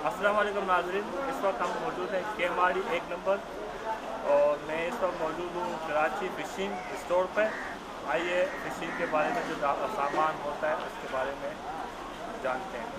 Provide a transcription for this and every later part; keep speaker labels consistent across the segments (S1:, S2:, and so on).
S1: अस्सलाम वालेकुम नाज़रीन, इस वक्त हम मौजूद हैं केमाड़ी 1 नंबर और मैं इस वक्त मौजूद हूँ कराची फ़िशिंग स्टोर पर। आइए फ़िशिंग के बारे में जो सामान होता है उसके बारे में जानते हैं।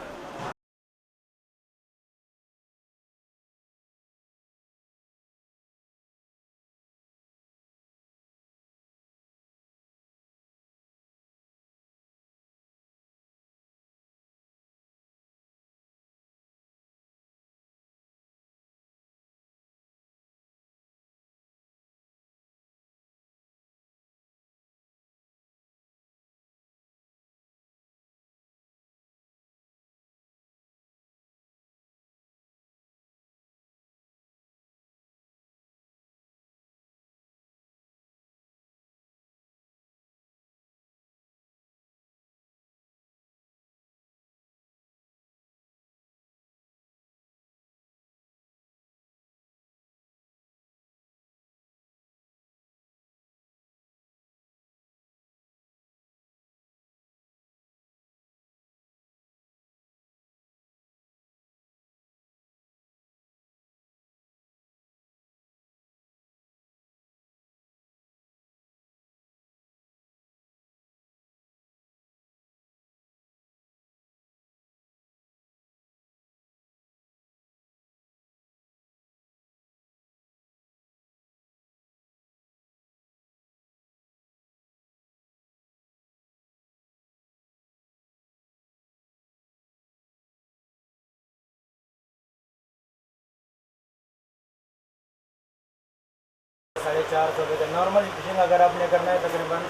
S2: ₹450 का नॉर्मल फिशिंग अगर आपने करना है तकरीबन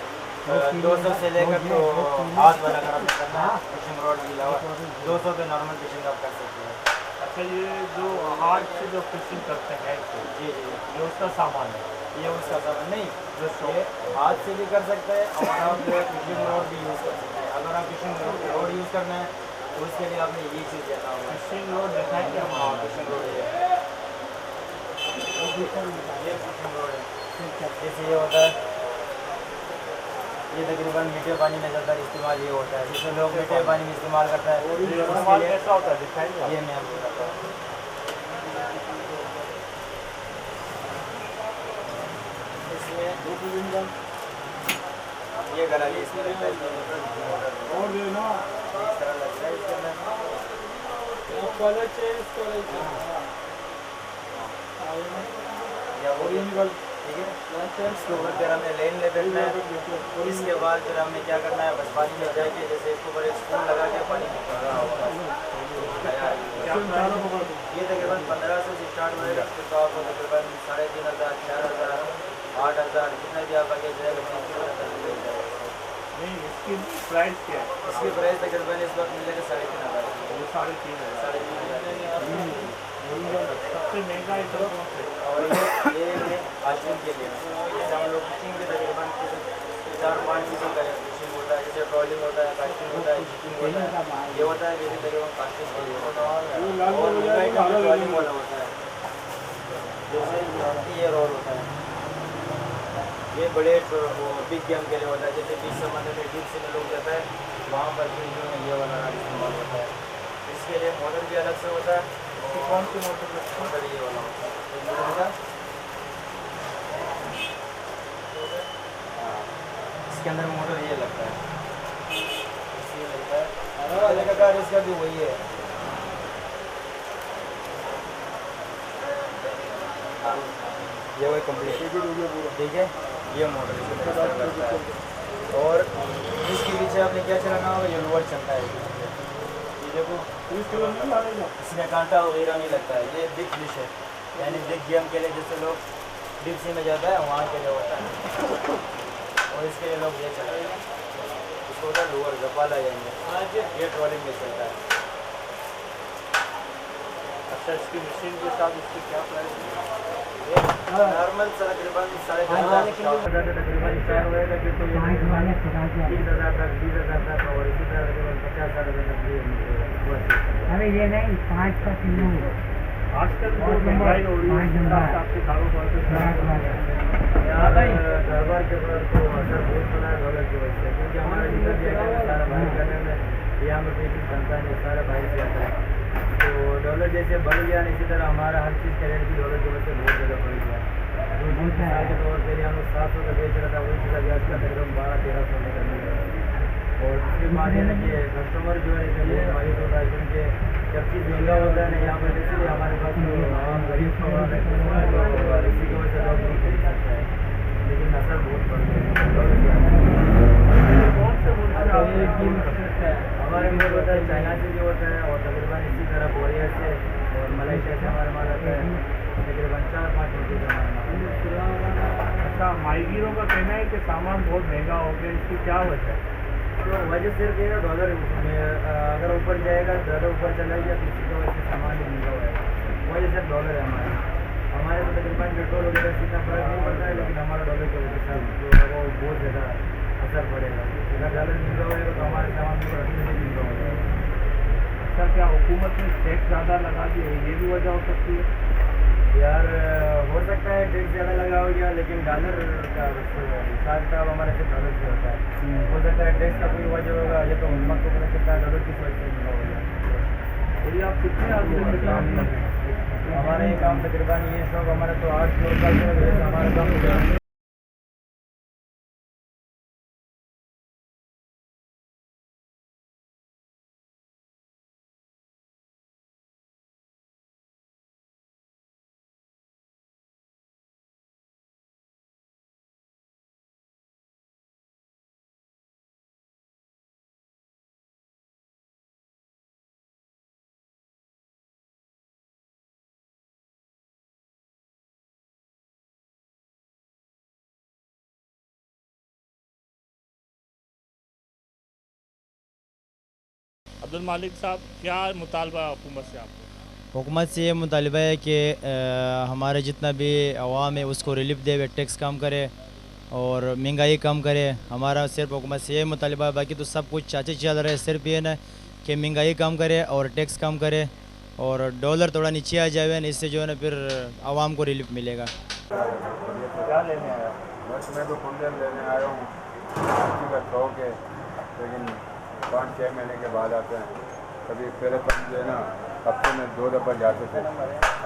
S2: 200 से लेकर तो हाथ वाला अगर आपने करना है फिशिंग रॉड के अलावा 200 पे नॉर्मल फिशिंग आप कर सकते हैं।
S1: अच्छा, ये जो हाथ से जो फिशिंग करते हैं
S2: जी जी,
S1: ये उसका सामान है?
S2: ये उसका सामान नहीं, जो ये हाथ से भी कर सकते हैं और आप जो है फिशिंग रॉड भी यूज़ कर सकते हैं। अगर आप फिशिंग रॉड यूज़ करना है तो उसके लिए आपने ये चीज़ देना होगा।
S1: फिशिंग रॉड दिखाएँ क्या?
S2: हाँ, फिशिंग रॉड ये फिशिंग रॉड है। जैसे ये होता है, ये तकरीबन मीठे पानी में ज़्यादा इस्तेमाल ये होता है, जिसमें लोग मीठे पानी में इस्तेमाल करता है।
S1: इस्तेमाल कैसा होता है दिखाएंगे?
S2: ये मैं आपको बताता हूँ। इसमें ये गला ये इसमें लगता है और ना इस तरह लगता है इसके अंदर या ओरिजिनल, ठीक है। इसके ऊपर फिर हमें लेन ले बैठना है। इसके बाद फिर हमें क्या करना है, बस पानी में जाके जैसे इसके ऊपर एक स्पून लगा के पानी में भरना होगा। ये तकरीबन 1500 से स्टार्ट होएगा, फिर तो आपको तकरीबन 3500, 4000, 8000 जितना भी आप आगे जाएगा
S1: नहीं, इसकी प्राइस क्या है?
S2: इसकी प्राइस तकरीबन इस वक्त मिलेगा 3500।
S1: वो 3500।
S2: 3500
S1: सबसे महंगा इतना कौन सा है?
S2: और ये आजकल के लिए जैसे हम लोग फिशिंग के तकरीबन 4-5 चीज़ों का फिशिंग होता है, जैसे ट्रॉलिंग होता है, कास्टिंग होता है, जिपिंग होता है। ये होता है जैसे तकरीबन कास्टिंग के लिए और ट्रॉलिंग वाला होता है, जैसे ये रोल होता है। ये बड़े वो बिग गेम के लिए होता है, जैसे बीच समंदर में डीप सी में लोग जाता है वहाँ पर भी जो है ये वाला इस्तेमाल होता है। इसके लिए मोटर भी अलग से होता है।
S1: कौन सी मोटर?
S2: ये वाला होता है। इसके अंदर मोटर ये लगता है, ये लगता है अलग का, इसका भी वही है। ये वही कंप्लीट, ठीक है। ये मोटर इसके अंदर लगता है और इसके पीछे आपने क्या चलाना होगा, ये लोअर चलता है। ये देखो इसमें कांटा वगैरह नहीं लगता है। ये बिग फिश है, यानी बिग गेम के लिए जैसे लोग डीप सी में जाता है वहाँ के लिए होता है और इसके लिए लोग ये चलाते हैं। इसको होता है लोअर जपाला, यानी ये ट्रॉलिंग में चलता है।
S1: अच्छा, इसकी मशीन के साथ इसकी क्या प्राइस है?
S2: ये नॉर्मल तकरीबन 3500 तकरीबन चार होएगा, फिर तो 30,000 तक, 20,000 तक और इसी तरह तकरीबन 50,000 तक भी मिलेगा।
S3: अरे ये नहीं 5 का किलो
S1: आजकल तो महंगाई हो रही है, आपके कारोबार पे
S2: यहाँ दरबार के ऊपर तो असर बहुत बना है डॉलर की वजह से, क्योंकि हमारा जितना भी सारा भाई करने में यहाँ पर कोई चीज़ बनता है, सारा भाई से आता है। तो डॉलर जैसे बढ़ गया ना, इसी तरह हमारा हर चीज़ का रेट भी डॉलर की वजह से बहुत ज़्यादा बढ़ गया। जो मिसाल के तौर पर हम लोग 700 का बेच रहा था, वही चीज़ अभी आज का तकरीबन 1200-1300 का मिल रहा है। और दूसरी बात यह है कि कस्टमर जो है कि बहुत मायूस होता है, क्योंकि जब चीज़ महंगा होता है ना यहाँ पर, इसलिए हमारे पास जो आम गरीब का वाला है, तो इसी की वजह से लोग नहीं खरीद सकता है, लेकिन असर बहुत पड़ गया
S1: कौन से मुल्क से आप
S2: हमारे मुल्क होता है चाइना से जो होता है, और तकरीबन इसी तरह कोरिया से और मलेशिया से हमारे माल आता है, तकरीबन 4-5 रुपये का हमारे माल आता है।
S1: अच्छा, माहीगीरों का कहना है कि सामान बहुत महंगा हो गया, इसकी क्या वजह है?
S2: तो वजह सिर्फ ये है डॉलर अगर ऊपर जाएगा, डॉलर ऊपर चला गया तो इसी की वजह से सामान भी महंगा होगा। वजह सिर्फ डॉलर है हमारे तो तकरीबन पेट्रोल वगैरह से इतना फर्क नहीं पड़ता है, लेकिन हमारा डॉलर की वजह से जो है वो बहुत ज़्यादा असर पड़ेगा। अगर डॉलर महंगा होगा तो हमारे सामान भी ऑटोमेटिक महंगा हो जाएगा।
S1: अच्छा, क्या हुकूमत ने टैक्स ज़्यादा लगा दी है, ये भी वजह हो सकती है?
S2: यार हो सकता है टैक्स ज़्यादा लगा हो गया, लेकिन डॉलर का हिसाब किताब हमारे से डॉलर से होता है। हो सकता है टैक्स का कोई वजह होगा, ये तो हुकूमत को पता चलता है डॉलर किस वजह से महंगा हो गया।
S1: और ये आप कितने आदमी से काम करते हैं?
S2: हमारा ये काम तकरीबन ये सब हमारा तो 8 साल से वजह से हमारा काम
S1: अब्दुल मालिक साहब, क्या मुतालबा हुकूमत से आपको?
S4: हुकूमत से ये मुतालबा है कि हमारे जितना भी अवाम है उसको रिलीफ दे, टैक्स कम करे और महंगाई कम करे। हमारा सिर्फ हुकूमत से ये मुतालबा है, बाकी तो सब कुछ चाचे चल रहा है। सिर्फ ये ना कि महंगाई कम करे और टैक्स कम करे और डॉलर थोड़ा नीचे आ जाए ना, इससे जो है ना फिर आवाम को रिलीफ मिलेगा।
S1: क्या लेने आया?
S5: बस मैं तो कुंडल लेने आया हूँ, किसी का शौक है, लेकिन 5-6 महीने के बाद आते हैं। कभी पहले तो जो है ना हफ्ते में 2 दफ़ा जाते थे,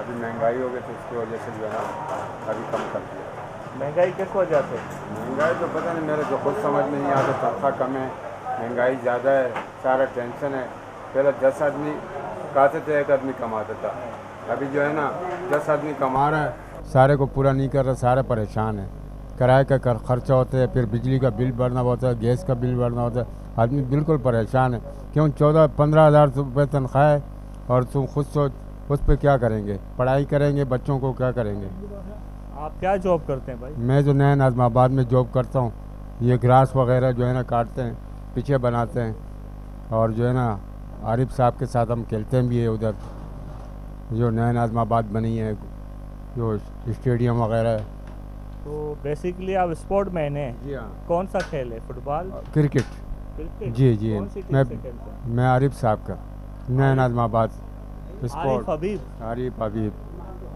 S5: अभी महंगाई हो गई तो इसकी वजह से जो है ना अभी कम कर दिया।
S1: महंगाई किस वजह से?
S5: महंगाई तो पता नहीं, मेरे को खुद समझ नहीं आता। तनख्वाह कम है, महंगाई ज़्यादा है, सारा टेंशन है। पहले 10 आदमी खाते थे, 1 आदमी कमाता था। अभी जो है ना 10 आदमी कमा रहा है, सारे को पूरा नहीं कर रहा, सारे परेशान है। किराए का खर्चा होता है, फिर बिजली का बिल भरना होता है, गैस का बिल भरना होता है, आदमी बिल्कुल परेशान है। क्यों 14-15 हज़ार रुपये तनख्वाह है और तुम खुद सोच उस पर क्या करेंगे, पढ़ाई करेंगे, बच्चों को क्या करेंगे।
S1: आप क्या जॉब करते हैं भाई?
S5: मैं जो नया नाज़माबाद में जॉब करता हूँ, ये ग्रास वगैरह जो है ना काटते हैं, पीछे बनाते हैं, और जो है ना आरिफ साहब के साथ हम खेलते भी है उधर, जो नया नाज़माबाद बनी है, जो स्टेडियम वगैरह है।
S1: तो बेसिकली आप स्पोर्ट मैन हैं?
S5: जी हाँ,
S1: कौन सा खेल है? Football,
S5: cricket.
S1: क्रिकेट?
S5: जी
S1: कौन सी टीम से खेलते हैं?
S5: मैं आरिफ साहब का नया नाज़माबाद
S1: आरिफ
S5: स्पोर्ट।
S1: हबीब।
S5: आरिफ हबीब।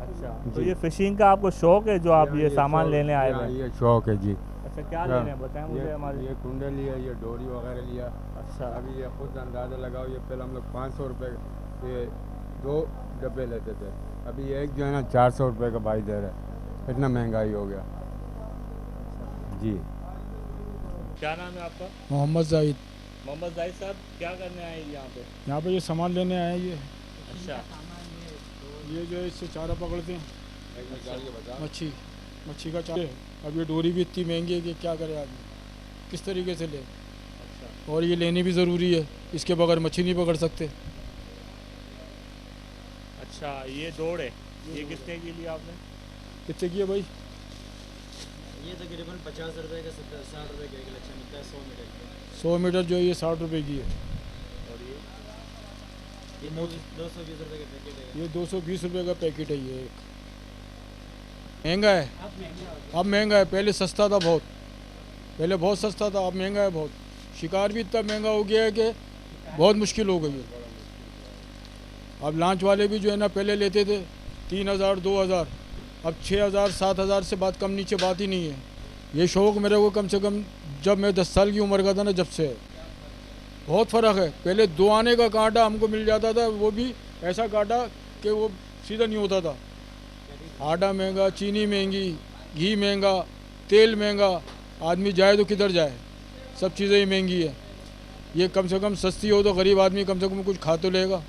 S1: अच्छा, तो
S5: जी।
S1: ये फिशिंग का आपको शौक है जो आप ये सामान
S5: शौक-
S1: लेने आए
S5: हाँ,
S1: हैं?
S5: ये शौक है जी।
S1: अच्छा, क्या
S5: हाँ,
S1: लेने हैं बताएं मुझे हमारे।
S5: ये कुंडे लिया, ये डोरी वगैरह लिया।
S1: अच्छा,
S5: अभी ये खुद अंदाज़ा लगाओ, ये पहले हम लोग 500 रुपये के 2 डब्बे लेते थे, अभी एक जो है ना 400 रुपये का भाई दे रहा है। इतना महंगाई हो गया जी।
S1: क्या नाम है आपका?
S6: मोहम्मद जाहिद।
S1: मोहम्मद जाहिद साहब, क्या करने आए हैं यहाँ पे?
S6: यहाँ पे ये सामान लेने आए हैं।
S1: अच्छा,
S6: ये जो है इससे चारा पकड़ते हैं, मच्छी का चारा। अब ये डोरी भी इतनी महंगी है कि क्या करे आदमी, किस तरीके से ले।
S1: अच्छा,
S6: और ये लेनी भी ज़रूरी है, इसके बगैर मच्छी नहीं पकड़ सकते।
S1: अच्छा, ये दौड़ है, ये कितने की ली आपने?
S6: कितने की है भाई?
S4: ये तकरीबन 50 रुपये का 60 रुपये का एक लच्छा मिलता है 100 मीटर का।
S6: 100 मीटर जो है ये 60 रुपये की है।
S1: और ये
S4: 220 रुपये का पैकेट है।
S6: ये 220 रुपये का पैकेट है ये एक। महंगा है, अब महंगा है। पहले सस्ता था बहुत, पहले बहुत सस्ता था, अब महंगा है बहुत। शिकार भी इतना महंगा हो गया है कि बहुत मुश्किल हो गई है। अब लांच वाले भी जो है ना पहले लेते थे 3000 2000, अब 6000 7000 से बात कम नीचे बात ही नहीं है। ये शौक़ मेरे को कम से कम जब मैं 10 साल की उम्र का था ना, जब से है। बहुत फ़र्क है। पहले 2 आने का कांटा हमको मिल जाता था, वो भी ऐसा काटा कि वो सीधा नहीं होता था। आटा महंगा, चीनी महंगी, घी महंगा, तेल महंगा, आदमी जाए तो किधर जाए, सब चीज़ें ही महंगी है। ये कम से कम सस्ती हो तो गरीब आदमी कम से कम कुछ खा तो लेगा।